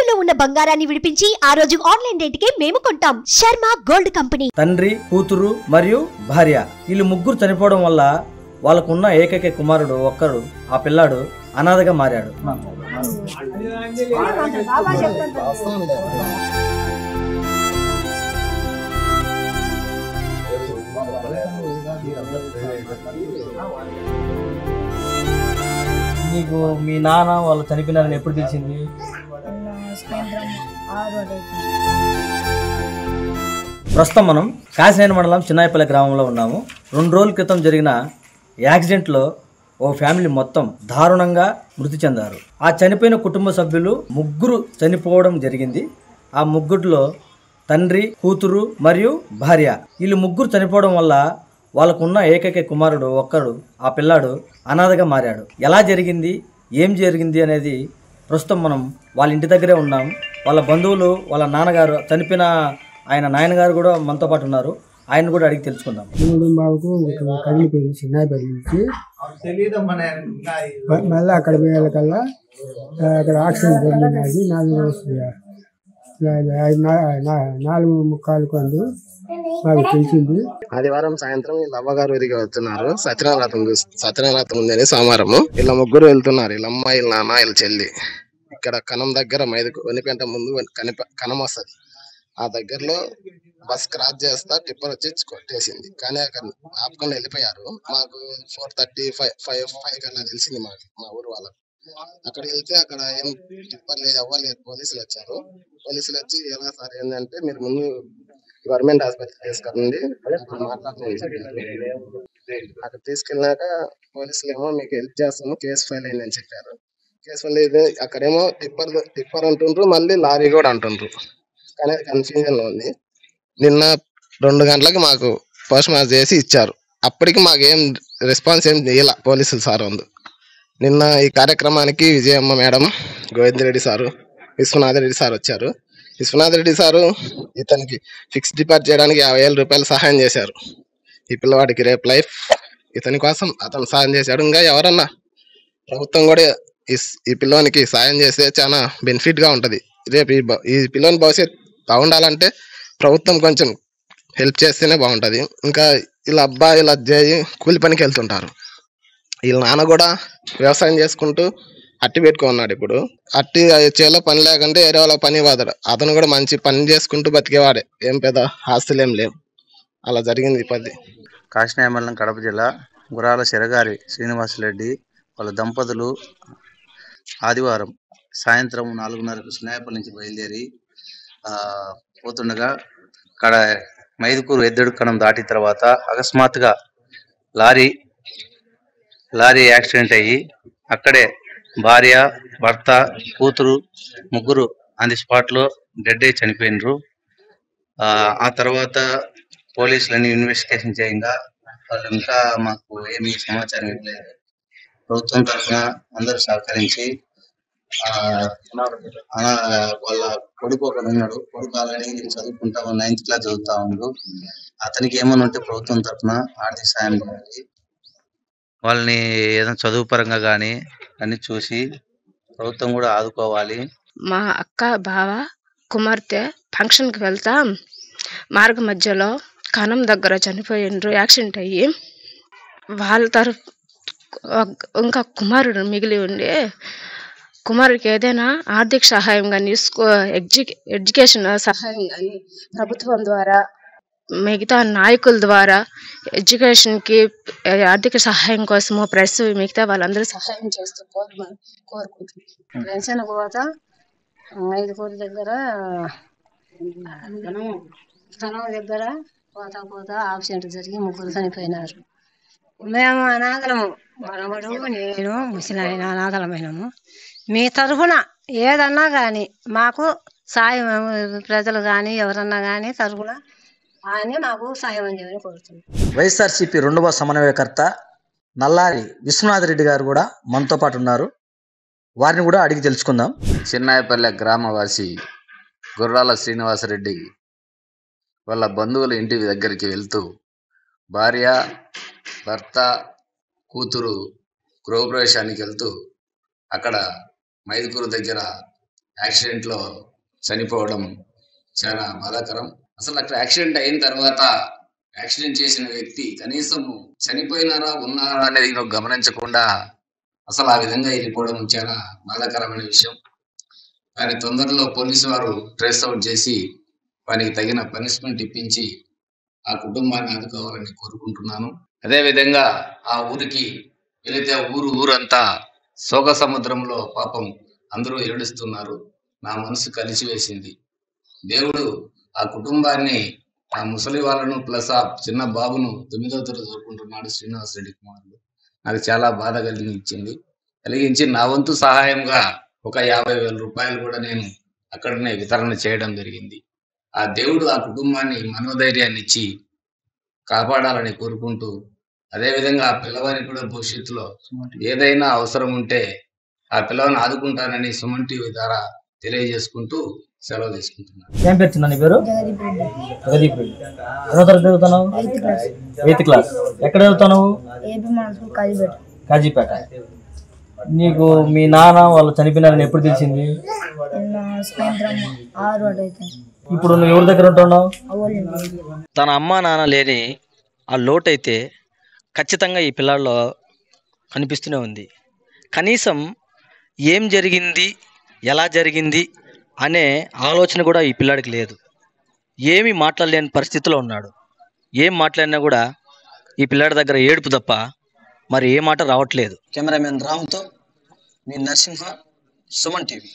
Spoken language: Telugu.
తాకట్టులో ఉన్న బంగారాన్ని విడిపించి ఆ రోజు ఆన్లైన్ రేటుకే మేము కొంటాం. Sharma gold company. తండ్రి, కూతురు మరియు భార్య వీళ్ళు ముగ్గురు చనిపోవడం వల్ల వాళ్ళకున్న ఏకైక కుమారుడు ఒక్కడు, ఆ పిల్లాడు అనాథగా మారాడు. నీకు మీ నాన్న వాళ్ళు చనిపోయినారని ఎప్పుడు తెలిసింది? ప్రస్తుతం మనం కాశీనేని మండలం చిన్నాయపల్లి గ్రామంలో ఉన్నాము. 2 రోజుల క్రితం జరిగిన యాక్సిడెంట్లో ఓ ఫ్యామిలీ మొత్తం దారుణంగా మృతి చెందారు. ఆ చనిపోయిన కుటుంబ సభ్యులు ముగ్గురు చనిపోవడం జరిగింది. ఆ ముగ్గురులో తండ్రి, కూతురు మరియు భార్య వీళ్ళు ముగ్గురు చనిపోవడం వల్ల వాళ్ళకున్న ఏకైక కుమారుడు ఒక్కడు, ఆ పిల్లాడు అనాథగా మారాడు. ఎలా జరిగింది, ఏం జరిగింది అనేది ప్రస్తుతం మనం వాళ్ళ ఇంటి దగ్గరే ఉన్నాం. వాళ్ళ బంధువులు, వాళ్ళ నాన్నగారు చనిపోయిన ఆయన నాయనగారు కూడా మనతో పాటు ఉన్నారు. ఆయన కూడా అడిగి తెలుసుకుందాం. బాబుకు కదిలిపోయింది చిన్నపల్లి నుంచి. మళ్ళీ అక్కడ పోయేకల్లా అక్కడ ఆక్సిడెంట్ జరిగినది. 4:45 కొందు మాకు తెలిసింది. ఆదివారం సాయంత్రం వీళ్ళ అవ్వగారు ఊరికి వెళ్తున్నారు. సత్యనారాయణ ఉందని సోమవారము వీళ్ళ ముగ్గురు వెళ్తున్నారు. వీళ్ళ అమ్మ, వీళ్ళ నాన్న, వీళ్ళ చెల్లి. ఇక్కడ కనం దగ్గర వనిపెంట ముందు కనం వస్తుంది. ఆ దగ్గరలో బస్ క్రాస్ చేస్తా టిప్పర్ వచ్చి కొట్టేసింది. కానీ అక్కడ ఆపుకొని వెళ్ళిపోయారు. మాకు 4:35 కల్లా తెలిసింది మా ఊరు వాళ్ళకి. అక్కడికి వెళ్తే అక్కడ ఏం టిప్పర్ లేదు, అవ్వలేదు. పోలీసులు వచ్చారు. పోలీసులు వచ్చి ఎలా సార్ ఏంటంటే మీరు ముందు గవర్నమెంట్ హాస్పిటల్ తీసుకెళ్ళండి, అక్కడ తీసుకెళ్ళినాక పోలీసులు ఏమో మీకు హెల్ప్ చేస్తాము, కేసు ఫైల్ అయిందని చెప్పారు. కేసు ఫైల్ అయితే అక్కడేమో టిప్పర్ అంటుండ్రు, మళ్ళీ లారీ కూడా అంటుండ్రు. కానీ కన్ఫ్యూజన్ లో ఉంది. నిన్న 2 గంటలకి మాకు పోస్ట్ మార్టం చేసి ఇచ్చారు. అప్పటికి మాకేం రెస్పాన్స్ ఏం చేయాల పోలీసులు సార్ ఉంది. నిన్న ఈ కార్యక్రమానికి Vijayamma madam, Govinda Reddy sir, Viswanatha Reddy sir వచ్చారు. విశ్వనాథరెడ్డి సారు ఇతనికి ఫిక్స్ డిపాజిట్ చేయడానికి 50,000 రూపాయలు సహాయం చేశారు. ఈ పిల్లవాడికి రేపు లైఫ్ ఇతని కోసం అతను సాయం చేశాడు. ఇంకా ఎవరన్నా ప్రభుత్వం కూడా ఈ పిల్లవానికి సాయం చేస్తే చాలా బెనిఫిట్ గా ఉంటది. రేపు ఈ పిల్లని భవిష్యత్ బాగుండాలంటే ప్రభుత్వం కొంచెం హెల్ప్ చేస్తేనే బాగుంటది. ఇంకా వీళ్ళ అబ్బాయి, వీళ్ళ అజ్జాయి కూలి పనికి వెళ్తుంటారు. వీళ్ళ నాన్న కూడా వ్యవసాయం చేసుకుంటూ అట్టి పెట్టుకున్నాడు. ఇప్పుడు అట్టి చేలో పని లేకుంటే వేరే వాళ్ళ పని వాదాడు. అతను కూడా మంచి పని చేసుకుంటూ బతికేవాడే. ఏం పెద్ద ఆస్తులు ఏం లేవు. అలా జరిగింది. కాశీనాయ మండలం, కడప జిల్లా. గురాల శరగారి శ్రీనివాసరెడ్డి వాళ్ళ దంపతులు ఆదివారం సాయంత్రం 4:30కు చిన్నాయపల్లి నుంచి బయలుదేరి పోతుండగా అక్కడ మైదుకూరు ఎద్దడు కణం దాటిన తర్వాత అకస్మాత్తుగా లారీ యాక్సిడెంట్ అయ్యి అక్కడే భార్య, భర్త, కూతురు ముగ్గురు ఆన్ ది స్పాట్ లో డెడ్ అయి చనిపోయినరు. ఆ తర్వాత పోలీసులని ఇన్వెస్టిగేషన్ చేయంగా వాళ్ళు ఇంకా మాకు ఏమీ సమాచారం ఇవ్వలేదు. ప్రభుత్వం తరఫున అందరూ సహకరించి వాళ్ళ కొడుకు ఒకడు ఉన్నాడు. కొడుకు ఆల్రెడీ చదువుకుంటా 9th క్లాస్ చదువుతా ఉండు. అతనికి ఏమన్నా ఉంటే ప్రభుత్వం తరఫున ఆర్థిక సాయం చేయాలి. వాళ్ళని ఏదైనా చదువు పరంగా కానీ అన్ని చూసి ప్రభుత్వం కూడా ఆదుకోవాలి. మా అక్క, బావ, కుమార్తె ఫంక్షన్ కి వెళ్తా మార్గ మధ్యలో కనం దగ్గర చనిపోయిండ్రు యాక్సిడెంట్ అయ్యి. వాళ్ళ తరఫు ఇంకా కుమారుడు మిగిలి ఉండి, కుమారుడికి ఏదైనా ఆర్థిక సహాయం కానీ, ఎడ్యుకేషన్ సహాయం కానీ ప్రభుత్వం ద్వారా, మిగతా నాయకుల ద్వారా ఎడ్యుకేషన్ కి ఆర్థిక సహాయం కోసము ప్రెస్ మిగతా వాళ్ళందరూ సహాయం చేస్తూ కోరుకుంటున్నాం. పెన్షన్ పోతా 5 కోట్ల దగ్గర స్థలం దగ్గర పోతా యాక్సిడెంట్ జరిగి ముగ్గురు చనిపోయినారు. మేము అనాథలము, మనవడు, నేను, ముసలాయన అనాథలమైనము. మీ తరఫున ఏదన్నా కానీ మాకు సాయం, ప్రజలు కానీ ఎవరన్నా కానీ తరఫున ఆయన మాకు సాయం చేయమని కోరుతున్నాం. వైఎస్ఆర్సీపీ 2వ సమన్వయకర్త నల్లారి విశ్వనాథరెడ్డి గారు కూడా మనతో పాటు ఉన్నారు. వారిని కూడా అడిగి తెలుసుకుందాం. చిన్నాయపల్లె గ్రామవాసి గుర్రాల శ్రీనివాసరెడ్డి వాళ్ళ బంధువుల ఇంటి దగ్గరికి వెళ్తూ భార్య, భర్త, కూతురు గృహప్రవేశానికి వెళ్తూ అక్కడ మైదుకూరు దగ్గర యాక్సిడెంట్లో చనిపోవడం చాలా బాధాకరం. అసలు అక్కడ యాక్సిడెంట్ అయిన తర్వాత యాక్సిడెంట్ చేసిన వ్యక్తి కనీసం చనిపోయినారా ఉన్నారా అనేది గమనించకుండా అసలు ఆ విధంగా వెళ్ళిపోవడం చాలా బాధాకరమైన విషయం. కానీ తొందరలో పోలీసు వారు ట్రేస్ అవుట్ చేసి వారికి తగిన పనిష్మెంట్ ఇప్పించి ఆ కుటుంబాన్ని ఆదుకోవాలని కోరుకుంటున్నాను. అదేవిధంగా ఆ ఊరికి వెళితే ఊరంతా శోక సముద్రంలో పాపం అందరూ ఏడుస్తున్నారు. నా మనసు కలిసివేసింది. దేవుడు ఆ కుటుంబాన్ని, ఆ ముసలి వాళ్ళను ప్లస్ ఆ చిన్న బాబును 9వ తరగతి చదువుకుంటున్నాడు శ్రీనివాస్ రెడ్డి కుమారుడు. నాకు చాలా బాధ కలిగించి నా వంతు సహాయంగా ఒక 50,000 రూపాయలు కూడా నేను అక్కడనే వితరణ చేయడం జరిగింది. ఆ దేవుడు ఆ కుటుంబాన్ని మనోధైర్యాన్ని ఇచ్చి కాపాడాలని కోరుకుంటూ, అదేవిధంగా ఆ పిల్లవారికి కూడా భవిష్యత్తులో ఏదైనా అవసరం ఉంటే ఆ పిల్లవాడిని ఆదుకుంటానని సుమన్ టీవీ ద్వారా తెలియజేసుకుంటూ సెలవు తీసుకుంటున్నాను. ఏం పేరు చిన్న నీ పేరు? జగదీప్ రెడ్డి. ఎన్నో తరగతి చదువుతున్నావు? 8th class. ఎక్కడ చదువుతున్నావు? కాజీపేట. నీకు మీ నాన్న వాళ్ళు చనిపోయినారని ఎప్పుడు తెలిసింది? ఇప్పుడు నువ్వు ఎవరి దగ్గర ఉంటున్నావు? తన అమ్మ నాన్న లేని ఆ లోటైతే ఖచ్చితంగా ఈ పిల్లాడిలో కనిపిస్తూనే ఉంది. కనీసం ఏం జరిగింది, ఎలా జరిగింది అనే ఆలోచన కూడా ఈ పిల్లాడికి లేదు. ఏమీ మాట్లాడలేని పరిస్థితిలో ఉన్నాడు. ఏం మాట్లాడినా కూడా ఈ పిల్లాడి దగ్గర ఏడుపు తప్ప మరి ఏ మాట రావట్లేదు. కెమెరామెన్ రామ్తో మీ నరసింహ, సుమన్ టీవీ.